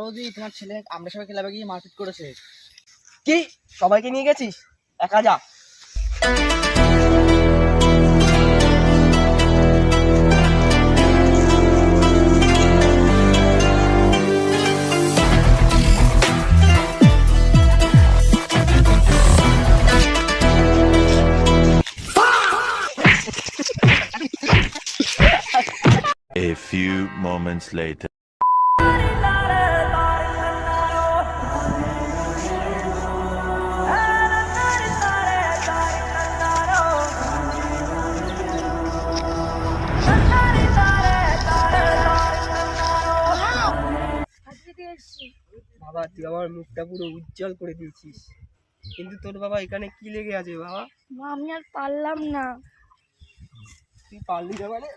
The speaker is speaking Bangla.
বৌদি, তোমার ছেলে আমরা সবাই ক্লাবে গিয়ে মারপিট করেছে। কি সবাইকে নিয়ে গেছিস? একা যা। A few moments later. বাবা, তুই আমার মুখটা পুরো উজ্জ্বল করে দিয়েছিস, কিন্তু তোর বাবা এখানে কি লেগে আছে বাবা? মা, আমি আর পারলাম না। তুই পারলি না মানে?